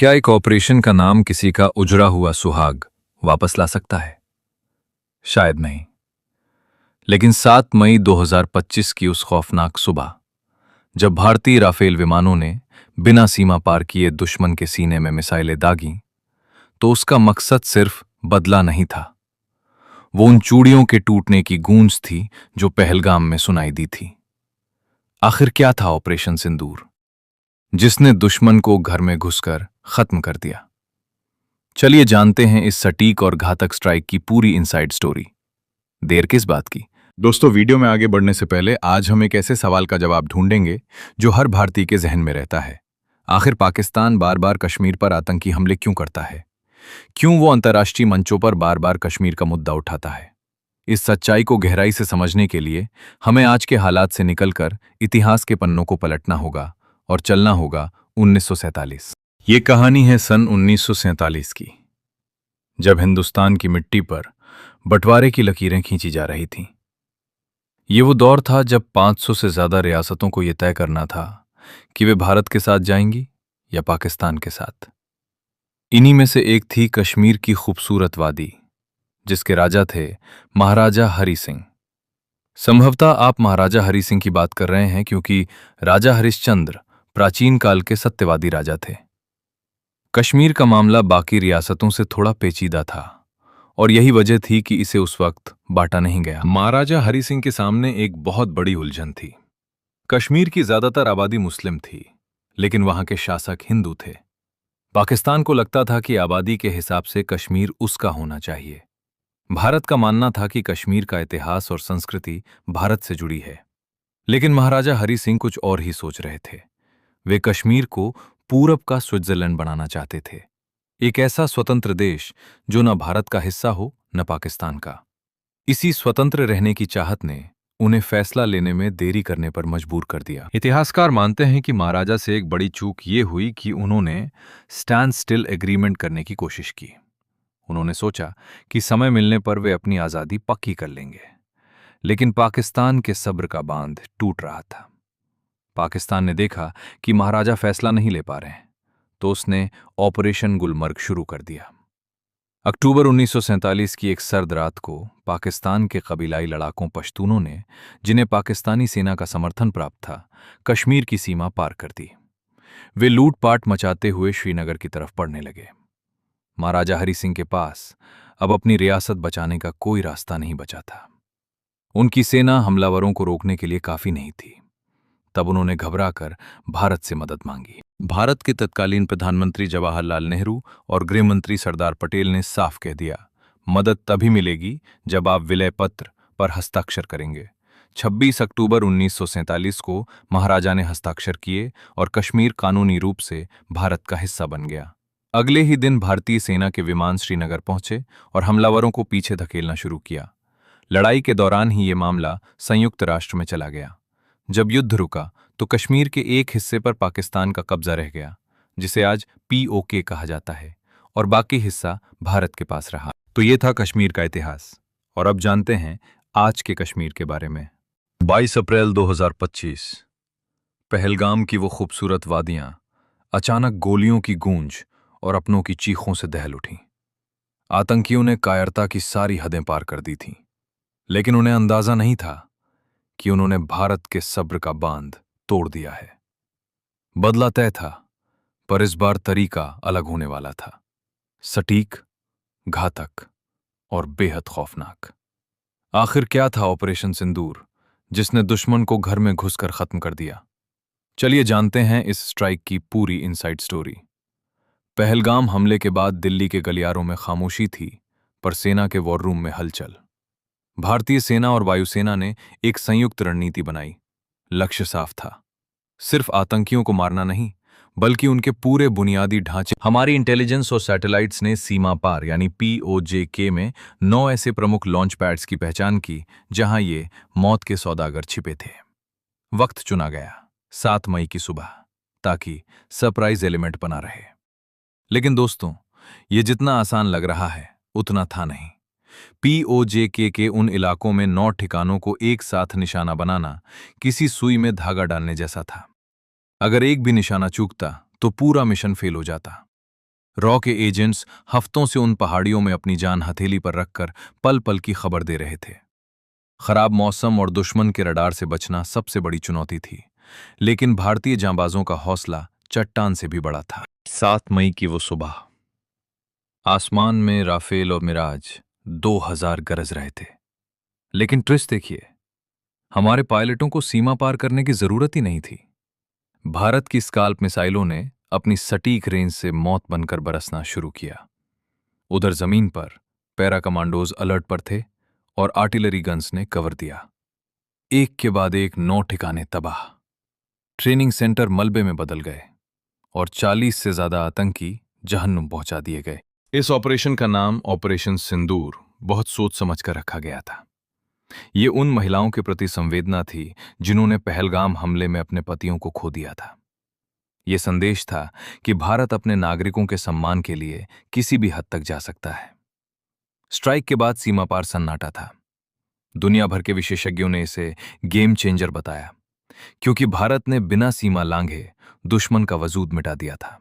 क्या एक ऑपरेशन का नाम किसी का उजड़ा हुआ सुहाग वापस ला सकता है? शायद नहीं। लेकिन 7 मई 2025 की उस खौफनाक सुबह, जब भारतीय राफेल विमानों ने बिना सीमा पार किए दुश्मन के सीने में मिसाइलें दागीं, तो उसका मकसद सिर्फ बदला नहीं था। वो उन चूड़ियों के टूटने की गूंज थी जो पहलगाम में सुनाई दी थी। आखिर क्या था ऑपरेशन सिंदूर, जिसने दुश्मन को घर में घुसकर खत्म कर दिया? चलिए जानते हैं इस सटीक और घातक स्ट्राइक की पूरी इनसाइड स्टोरी। देर किस बात की? दोस्तों, वीडियो में आगे बढ़ने से पहले आज हम एक ऐसे सवाल का जवाब ढूंढेंगे जो हर भारतीय के जहन में रहता है। आखिर पाकिस्तान बार बार कश्मीर पर आतंकी हमले क्यों करता है? क्यों वो अंतर्राष्ट्रीय मंचों पर बार बार कश्मीर का मुद्दा उठाता है? इस सच्चाई को गहराई से समझने के लिए हमें आज के हालात से निकलकर इतिहास के पन्नों को पलटना होगा और चलना होगा 1947। ये कहानी है सन 1947 की, जब हिंदुस्तान की मिट्टी पर बंटवारे की लकीरें खींची जा रही थीं। ये वो दौर था जब 500 से ज्यादा रियासतों को यह तय करना था कि वे भारत के साथ जाएंगी या पाकिस्तान के साथ। इन्हीं में से एक थी कश्मीर की खूबसूरत वादी, जिसके राजा थे महाराजा हरि सिंह। संभवतः आप महाराजा हरि सिंह की बात कर रहे हैं क्योंकि राजा हरिश्चंद्र प्राचीन काल के सत्यवादी राजा थे। कश्मीर का मामला बाकी रियासतों से थोड़ा पेचीदा था और यही वजह थी कि इसे उस वक्त बांटा नहीं गया। महाराजा हरि सिंह के सामने एक बहुत बड़ी उलझन थी। कश्मीर की ज्यादातर आबादी मुस्लिम थी, लेकिन वहां के शासक हिंदू थे। पाकिस्तान को लगता था कि आबादी के हिसाब से कश्मीर उसका होना चाहिए। भारत का मानना था कि कश्मीर का इतिहास और संस्कृति भारत से जुड़ी है। लेकिन महाराजा हरि सिंह कुछ और ही सोच रहे थे। वे कश्मीर को पूरब का स्विट्जरलैंड बनाना चाहते थे, एक ऐसा स्वतंत्र देश जो न भारत का हिस्सा हो न पाकिस्तान का। इसी स्वतंत्र रहने की चाहत ने उन्हें फैसला लेने में देरी करने पर मजबूर कर दिया। इतिहासकार मानते हैं कि महाराजा से एक बड़ी चूक ये हुई कि उन्होंने स्टैंड स्टिल एग्रीमेंट करने की कोशिश की। उन्होंने सोचा कि समय मिलने पर वे अपनी आज़ादी पक्की कर लेंगे, लेकिन पाकिस्तान के सब्र का बांध टूट रहा था। पाकिस्तान ने देखा कि महाराजा फैसला नहीं ले पा रहे हैं, तो उसने ऑपरेशन गुलमर्ग शुरू कर दिया। अक्टूबर 1947 की एक सर्द रात को पाकिस्तान के कबीलाई लड़ाकों पश्तूनों ने, जिन्हें पाकिस्तानी सेना का समर्थन प्राप्त था, कश्मीर की सीमा पार कर दी। वे लूटपाट मचाते हुए श्रीनगर की तरफ बढ़ने लगे। महाराजा हरि सिंह के पास अब अपनी रियासत बचाने का कोई रास्ता नहीं बचा था। उनकी सेना हमलावरों को रोकने के लिए काफी नहीं थी। तब उन्होंने घबराकर भारत से मदद मांगी। भारत के तत्कालीन प्रधानमंत्री जवाहरलाल नेहरू और गृह मंत्री सरदार पटेल ने साफ कह दिया, मदद तभी मिलेगी जब आप विलय पत्र पर हस्ताक्षर करेंगे। 26 अक्टूबर 1947 को महाराजा ने हस्ताक्षर किए और कश्मीर कानूनी रूप से भारत का हिस्सा बन गया। अगले ही दिन भारतीय सेना के विमान श्रीनगर पहुंचे और हमलावरों को पीछे धकेलना शुरू किया। लड़ाई के दौरान ही ये मामला संयुक्त राष्ट्र में चला गया। जब युद्ध रुका तो कश्मीर के एक हिस्से पर पाकिस्तान का कब्जा रह गया, जिसे आज POK कहा जाता है, और बाकी हिस्सा भारत के पास रहा। तो ये था कश्मीर का इतिहास। और अब जानते हैं आज के कश्मीर के बारे में। 22 अप्रैल 2025, पहलगाम की वो खूबसूरत वादियां अचानक गोलियों की गूंज और अपनों की चीखों से दहल उठीं। आतंकियों ने कायरता की सारी हदें पार कर दी थीं, लेकिन उन्हें अंदाजा नहीं था कि उन्होंने भारत के सब्र का बांध तोड़ दिया है। बदला तय था, पर इस बार तरीका अलग होने वाला था। सटीक, घातक और बेहद खौफनाक। आखिर क्या था ऑपरेशन सिंदूर, जिसने दुश्मन को घर में घुसकर खत्म कर दिया? चलिए जानते हैं इस स्ट्राइक की पूरी इनसाइड स्टोरी। पहलगाम हमले के बाद दिल्ली के गलियारों में खामोशी थी, पर सेना के वॉर रूम में हलचल। भारतीय सेना और वायुसेना ने एक संयुक्त रणनीति बनाई। लक्ष्य साफ था, सिर्फ आतंकियों को मारना नहीं, बल्कि उनके पूरे बुनियादी ढांचे। हमारी इंटेलिजेंस और सैटेलाइट्स ने सीमा पार यानी POJK में 9 ऐसे प्रमुख लॉन्च पैड्स की पहचान की जहां ये मौत के सौदागर छिपे थे। वक्त चुना गया 7 मई की सुबह, ताकि सरप्राइज एलिमेंट बना रहे। लेकिन दोस्तों, ये जितना आसान लग रहा है उतना था नहीं। POJK के उन इलाकों में 9 ठिकानों को एक साथ निशाना बनाना किसी सुई में धागा डालने जैसा था। अगर एक भी निशाना चूकता तो पूरा मिशन फेल हो जाता। रॉ के एजेंट्स हफ्तों से उन पहाड़ियों में अपनी जान हथेली पर रखकर पल पल की खबर दे रहे थे। खराब मौसम और दुश्मन के रडार से बचना सबसे बड़ी चुनौती थी, लेकिन भारतीय जांबाजों का हौसला चट्टान से भी बड़ा था। 7 मई की वो सुबह, आसमान में राफेल और मिराज 2000 गरज रहे थे। लेकिन ट्विस्ट देखिए, हमारे पायलटों को सीमा पार करने की जरूरत ही नहीं थी। भारत की स्काल्प मिसाइलों ने अपनी सटीक रेंज से मौत बनकर बरसना शुरू किया। उधर जमीन पर पैरा कमांडोज अलर्ट पर थे और आर्टिलरी गन्स ने कवर दिया। एक के बाद एक 9 ठिकाने तबाह, ट्रेनिंग सेंटर मलबे में बदल गए और 40 से ज्यादा आतंकी जहन्नुम पहुंचा दिए गए। इस ऑपरेशन का नाम ऑपरेशन सिंदूर बहुत सोच समझ कर रखा गया था। ये उन महिलाओं के प्रति संवेदना थी जिन्होंने पहलगाम हमले में अपने पतियों को खो दिया था। ये संदेश था कि भारत अपने नागरिकों के सम्मान के लिए किसी भी हद तक जा सकता है। स्ट्राइक के बाद सीमा पार सन्नाटा था। दुनिया भर के विशेषज्ञों ने इसे गेम चेंजर बताया, क्योंकि भारत ने बिना सीमा लांघे दुश्मन का वजूद मिटा दिया था।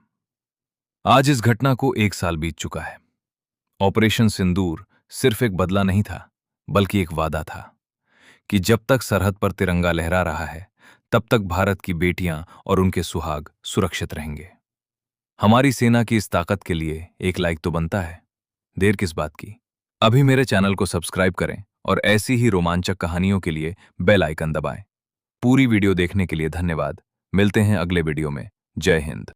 आज इस घटना को 1 साल बीत चुका है। ऑपरेशन सिंदूर सिर्फ एक बदला नहीं था, बल्कि एक वादा था कि जब तक सरहद पर तिरंगा लहरा रहा है, तब तक भारत की बेटियां और उनके सुहाग सुरक्षित रहेंगे। हमारी सेना की इस ताकत के लिए एक लाइक तो बनता है। देर किस बात की, अभी मेरे चैनल को सब्सक्राइब करें और ऐसी ही रोमांचक कहानियों के लिए बेल आइकन दबाएं। पूरी वीडियो देखने के लिए धन्यवाद। मिलते हैं अगले वीडियो में। जय हिंद।